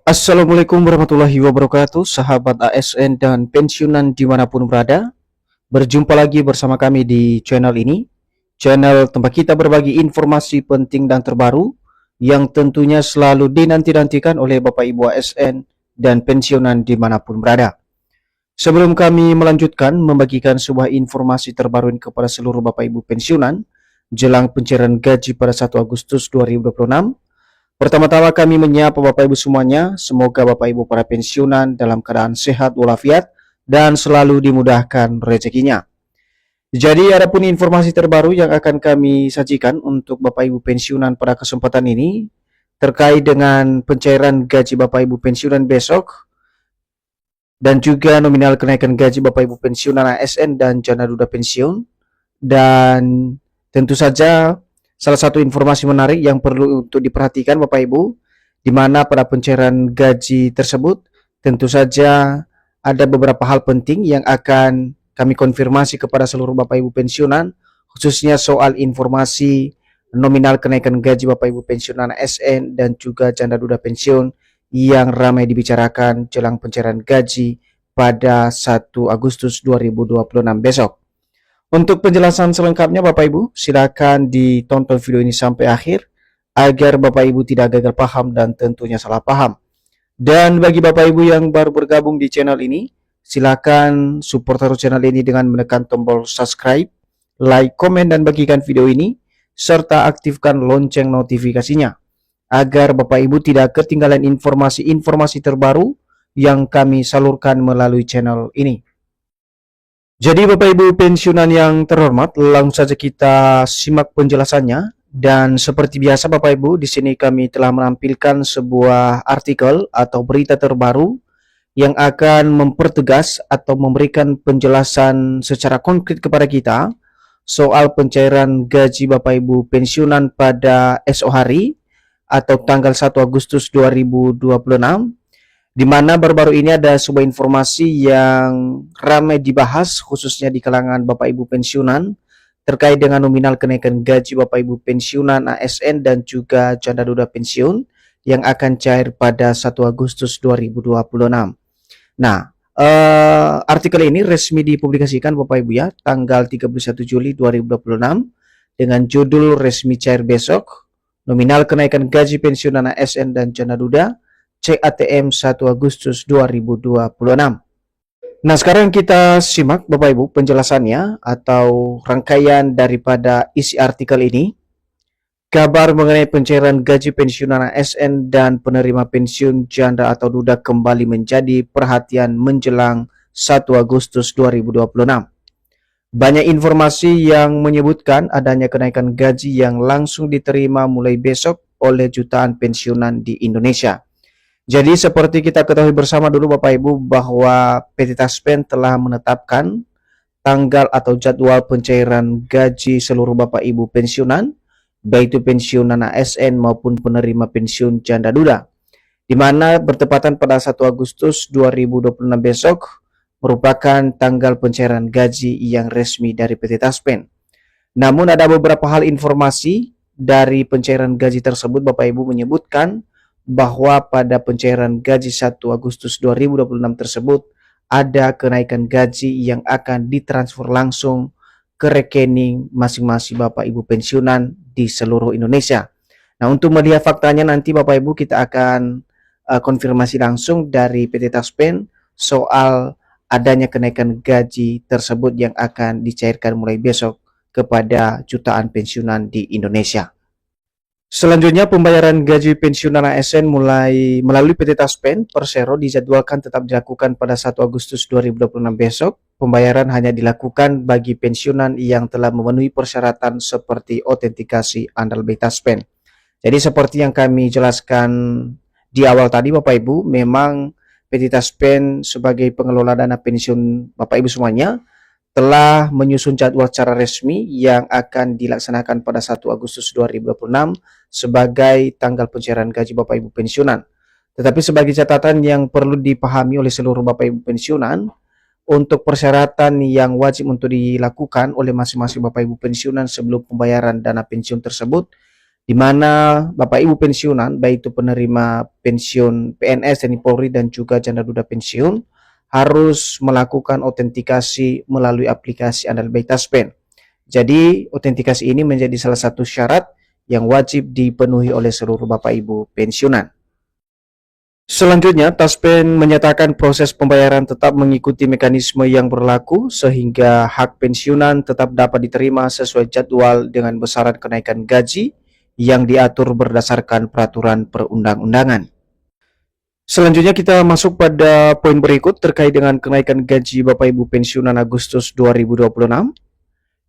Assalamualaikum warahmatullahi wabarakatuh, sahabat ASN dan pensiunan dimanapun berada. Berjumpa lagi bersama kami di channel ini, channel tempat kita berbagi informasi penting dan terbaru yang tentunya selalu dinanti-nantikan oleh Bapak Ibu ASN dan pensiunan dimanapun berada. Sebelum kami melanjutkan membagikan sebuah informasi terbaru ini kepada seluruh Bapak Ibu pensiunan jelang pencairan gaji pada 1 Agustus 2026, pertama-tama kami menyapa Bapak Ibu semuanya, semoga Bapak Ibu para pensiunan dalam keadaan sehat walafiat dan selalu dimudahkan rezekinya. Jadi adapun informasi terbaru yang akan kami sajikan untuk Bapak Ibu pensiunan pada kesempatan ini terkait dengan pencairan gaji Bapak Ibu pensiunan besok dan juga nominal kenaikan gaji Bapak Ibu pensiunan ASN dan janda duda pensiun, dan tentu saja salah satu informasi menarik yang perlu untuk diperhatikan Bapak Ibu, di mana pada pencairan gaji tersebut tentu saja ada beberapa hal penting yang akan kami konfirmasi kepada seluruh Bapak Ibu pensiunan, khususnya soal informasi nominal kenaikan gaji Bapak Ibu pensiunan ASN dan juga janda duda pensiun yang ramai dibicarakan jelang pencairan gaji pada 1 Agustus 2026 besok. Untuk penjelasan selengkapnya Bapak Ibu, silakan ditonton video ini sampai akhir agar Bapak Ibu tidak gagal paham dan tentunya salah paham. Dan bagi Bapak Ibu yang baru bergabung di channel ini, silakan support terus channel ini dengan menekan tombol subscribe, like, komen, dan bagikan video ini, serta aktifkan lonceng notifikasinya agar Bapak Ibu tidak ketinggalan informasi-informasi terbaru yang kami salurkan melalui channel ini. Jadi Bapak Ibu pensiunan yang terhormat, langsung saja kita simak penjelasannya. Dan seperti biasa Bapak Ibu, di sini kami telah menampilkan sebuah artikel atau berita terbaru yang akan mempertegas atau memberikan penjelasan secara konkret kepada kita soal pencairan gaji Bapak Ibu pensiunan pada esok hari atau tanggal 1 Agustus 2026, di mana baru-baru ini ada sebuah informasi yang ramai dibahas khususnya di kalangan Bapak Ibu pensiunan terkait dengan nominal kenaikan gaji Bapak Ibu pensiunan ASN dan juga janda duda pensiun yang akan cair pada 1 Agustus 2026. Nah, artikel ini resmi dipublikasikan Bapak Ibu ya, tanggal 31 Juli 2026 dengan judul resmi cair besok, nominal kenaikan gaji pensiunan ASN dan janda duda, cek ATM 1 Agustus 2026. Nah, sekarang kita simak Bapak Ibu penjelasannya atau rangkaian daripada isi artikel ini. Kabar mengenai pencairan gaji pensiunan ASN dan penerima pensiun janda atau duda kembali menjadi perhatian menjelang 1 Agustus 2026. Banyak informasi yang menyebutkan adanya kenaikan gaji yang langsung diterima mulai besok oleh jutaan pensiunan di Indonesia. Jadi seperti kita ketahui bersama dulu Bapak Ibu bahwa PT Taspen telah menetapkan tanggal atau jadwal pencairan gaji seluruh Bapak Ibu pensiunan, baik itu pensiunan ASN maupun penerima pensiun janda duda, di mana bertepatan pada 1 Agustus 2026 besok merupakan tanggal pencairan gaji yang resmi dari PT Taspen. Namun ada beberapa hal informasi dari pencairan gaji tersebut Bapak Ibu menyebutkan bahwa pada pencairan gaji 1 Agustus 2026 tersebut ada kenaikan gaji yang akan ditransfer langsung ke rekening masing-masing Bapak Ibu pensiunan di seluruh Indonesia. Nah, untuk melihat faktanya nanti Bapak Ibu kita akan konfirmasi langsung dari PT Taspen soal adanya kenaikan gaji tersebut yang akan dicairkan mulai besok kepada jutaan pensiunan di Indonesia. Selanjutnya, pembayaran gaji pensiunan ASN melalui PT Taspen Persero dijadwalkan tetap dilakukan pada 1 Agustus 2026 besok. Pembayaran hanya dilakukan bagi pensiunan yang telah memenuhi persyaratan seperti autentikasi andal BI Taspen. Jadi seperti yang kami jelaskan di awal tadi Bapak Ibu, memang PT Taspen sebagai pengelola dana pensiun Bapak Ibu semuanya telah menyusun jadwal secara resmi yang akan dilaksanakan pada 1 Agustus 2026 sebagai tanggal pencairan gaji Bapak Ibu pensiunan. Tetapi sebagai catatan yang perlu dipahami oleh seluruh Bapak Ibu pensiunan, untuk persyaratan yang wajib untuk dilakukan oleh masing-masing Bapak Ibu pensiunan sebelum pembayaran dana pensiun tersebut, di mana Bapak Ibu pensiunan, baik itu penerima pensiun PNS, TNI Polri, dan juga janda duda pensiun, harus melakukan autentikasi melalui aplikasi Andal Baik Taspen. Jadi, autentikasi ini menjadi salah satu syarat yang wajib dipenuhi oleh seluruh Bapak Ibu pensiunan. Selanjutnya, Taspen menyatakan proses pembayaran tetap mengikuti mekanisme yang berlaku sehingga hak pensiunan tetap dapat diterima sesuai jadwal dengan besaran kenaikan gaji yang diatur berdasarkan peraturan perundang-undangan. Selanjutnya kita masuk pada poin berikut terkait dengan kenaikan gaji Bapak Ibu pensiunan Agustus 2026.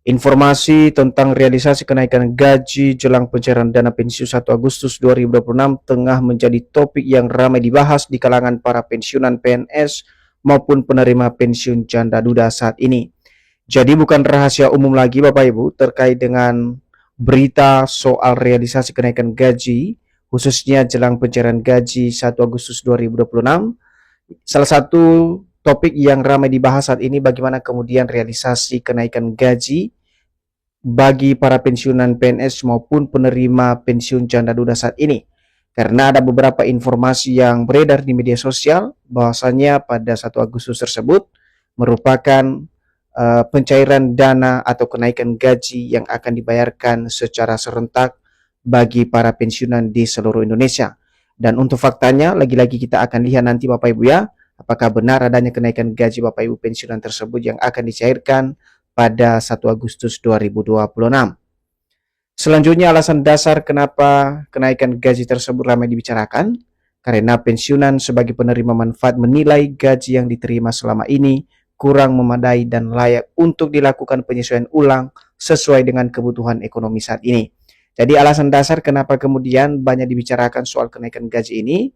Informasi tentang realisasi kenaikan gaji jelang pencairan dana pensiun 1 Agustus 2026 tengah menjadi topik yang ramai dibahas di kalangan para pensiunan PNS maupun penerima pensiun janda duda saat ini. Jadi bukan rahasia umum lagi Bapak Ibu terkait dengan berita soal realisasi kenaikan gaji, khususnya jelang pencairan gaji 1 Agustus 2026. Salah satu topik yang ramai dibahas saat ini bagaimana kemudian realisasi kenaikan gaji bagi para pensiunan PNS maupun penerima pensiun janda duda saat ini. Karena ada beberapa informasi yang beredar di media sosial bahwasanya pada 1 Agustus tersebut merupakan pencairan dana atau kenaikan gaji yang akan dibayarkan secara serentak bagi para pensiunan di seluruh Indonesia. Dan untuk faktanya, lagi-lagi kita akan lihat nanti Bapak Ibu ya, apakah benar adanya kenaikan gaji Bapak Ibu pensiunan tersebut yang akan dicairkan pada 1 Agustus 2026. Selanjutnya alasan dasar kenapa kenaikan gaji tersebut ramai dibicarakan, karena pensiunan sebagai penerima manfaat menilai gaji yang diterima selama ini kurang memadai dan layak untuk dilakukan penyesuaian ulang sesuai dengan kebutuhan ekonomi saat ini. Jadi alasan dasar kenapa kemudian banyak dibicarakan soal kenaikan gaji ini,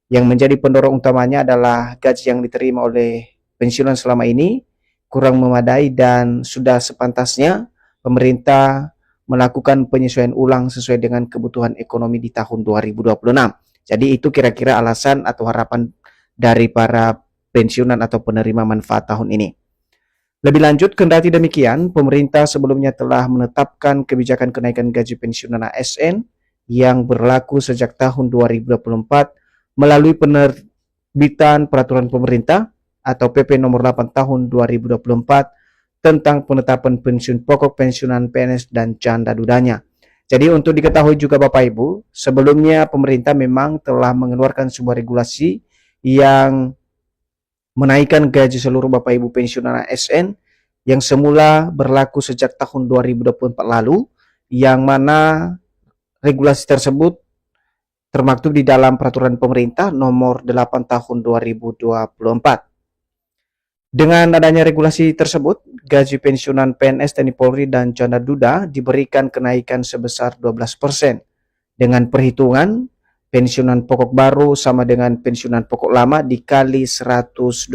yang menjadi pendorong utamanya adalah gaji yang diterima oleh pensiunan selama ini kurang memadai dan sudah sepantasnya pemerintah melakukan penyesuaian ulang sesuai dengan kebutuhan ekonomi di tahun 2026. Jadi itu kira-kira alasan atau harapan dari para pensiunan atau penerima manfaat tahun ini. Lebih lanjut, kendati demikian, pemerintah sebelumnya telah menetapkan kebijakan kenaikan gaji pensiunan ASN yang berlaku sejak tahun 2024 melalui penerbitan peraturan pemerintah atau PP nomor 8 tahun 2024 tentang penetapan pensiun pokok pensiunan PNS dan janda dudanya. Jadi untuk diketahui juga Bapak Ibu, sebelumnya pemerintah memang telah mengeluarkan sebuah regulasi yang menaikkan gaji seluruh Bapak Ibu pensiunan ASN yang semula berlaku sejak tahun 2024 lalu, yang mana regulasi tersebut termaktub di dalam peraturan pemerintah nomor 8 tahun 2024. Dengan adanya regulasi tersebut, gaji pensiunan PNS, TNI Polri, dan janda duda diberikan kenaikan sebesar 12%. Dengan perhitungan, pensiunan pokok baru sama dengan pensiunan pokok lama dikali 112%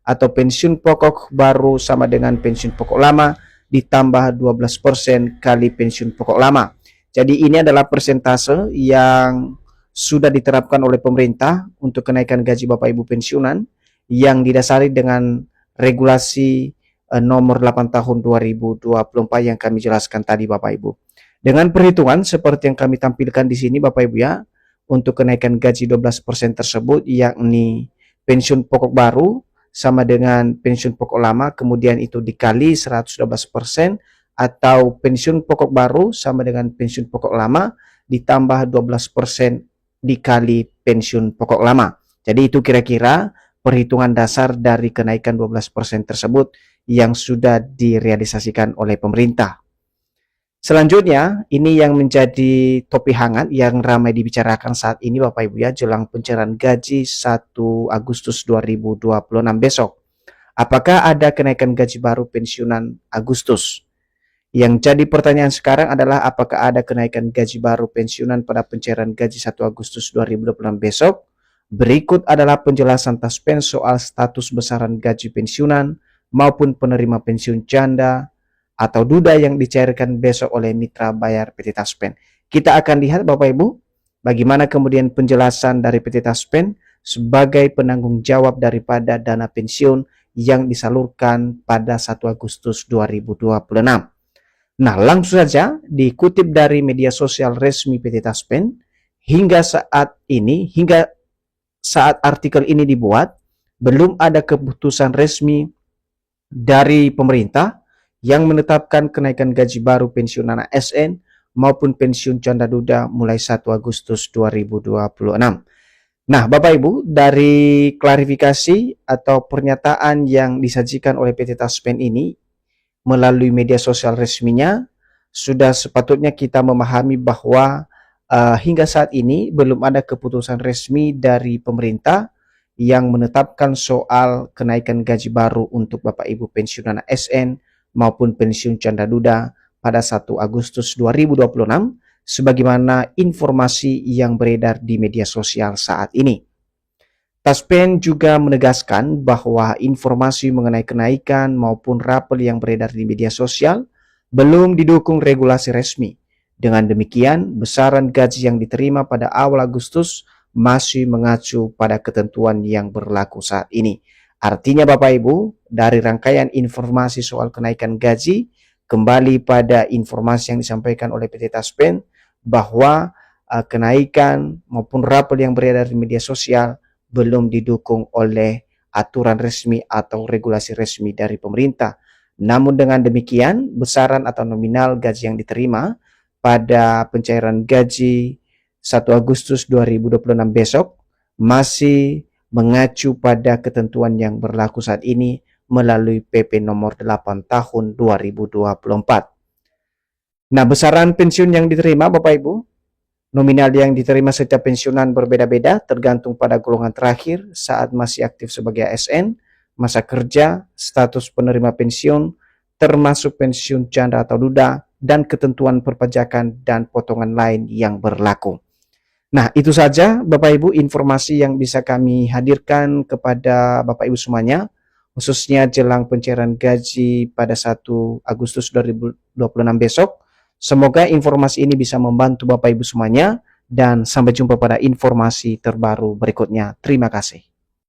atau pensiun pokok baru sama dengan pensiun pokok lama ditambah 12% kali pensiun pokok lama. Jadi ini adalah persentase yang sudah diterapkan oleh pemerintah untuk kenaikan gaji Bapak Ibu pensiunan yang didasari dengan regulasi nomor 8 tahun 2024 yang kami jelaskan tadi Bapak Ibu. Dengan perhitungan seperti yang kami tampilkan di sini Bapak Ibu ya, untuk kenaikan gaji 12% tersebut yakni pensiun pokok baru sama dengan pensiun pokok lama, kemudian itu dikali 112% atau pensiun pokok baru sama dengan pensiun pokok lama ditambah 12% dikali pensiun pokok lama. Jadi itu kira-kira perhitungan dasar dari kenaikan 12% tersebut yang sudah direalisasikan oleh pemerintah. Selanjutnya, ini yang menjadi topik hangat yang ramai dibicarakan saat ini Bapak Ibu ya, jelang pencairan gaji 1 Agustus 2026 besok. Apakah ada kenaikan gaji baru pensiunan Agustus? Yang jadi pertanyaan sekarang adalah apakah ada kenaikan gaji baru pensiunan pada pencairan gaji 1 Agustus 2026 besok? Berikut adalah penjelasan Taspen soal status besaran gaji pensiunan maupun penerima pensiun janda atau duda yang dicairkan besok oleh mitra bayar PT Taspen. Kita akan lihat Bapak Ibu, bagaimana kemudian penjelasan dari PT Taspen sebagai penanggung jawab daripada dana pensiun yang disalurkan pada 1 Agustus 2026. Nah, langsung saja dikutip dari media sosial resmi PT Taspen, hingga saat artikel ini dibuat, belum ada keputusan resmi dari pemerintah yang menetapkan kenaikan gaji baru pensiunan ASN maupun pensiun canda duda mulai 1 Agustus 2026. Nah, Bapak Ibu, dari klarifikasi atau pernyataan yang disajikan oleh PT Taspen ini melalui media sosial resminya, sudah sepatutnya kita memahami bahwa hingga saat ini belum ada keputusan resmi dari pemerintah yang menetapkan soal kenaikan gaji baru untuk Bapak Ibu pensiunan ASN maupun pensiun canda duda pada 1 Agustus 2026 sebagaimana informasi yang beredar di media sosial saat ini. Taspen juga menegaskan bahwa informasi mengenai kenaikan maupun rapel yang beredar di media sosial belum didukung regulasi resmi. Dengan demikian, besaran gaji yang diterima pada awal Agustus masih mengacu pada ketentuan yang berlaku saat ini. Artinya Bapak Ibu, dari rangkaian informasi soal kenaikan gaji, kembali pada informasi yang disampaikan oleh PT Taspen bahwa kenaikan maupun rapel yang beredar di media sosial belum didukung oleh aturan resmi atau regulasi resmi dari pemerintah. Namun dengan demikian, besaran atau nominal gaji yang diterima pada pencairan gaji 1 Agustus 2026 besok masih mengacu pada ketentuan yang berlaku saat ini melalui PP nomor 8 tahun 2024. Nah, besaran pensiun yang diterima Bapak Ibu, nominal yang diterima setiap pensiunan berbeda-beda tergantung pada golongan terakhir saat masih aktif sebagai ASN, masa kerja, status penerima pensiun, termasuk pensiun canda atau duda, dan ketentuan perpajakan dan potongan lain yang berlaku. Nah, itu saja Bapak Ibu informasi yang bisa kami hadirkan kepada Bapak Ibu semuanya, khususnya jelang pencairan gaji pada 1 Agustus 2026 besok. Semoga informasi ini bisa membantu Bapak Ibu semuanya, dan sampai jumpa pada informasi terbaru berikutnya. Terima kasih.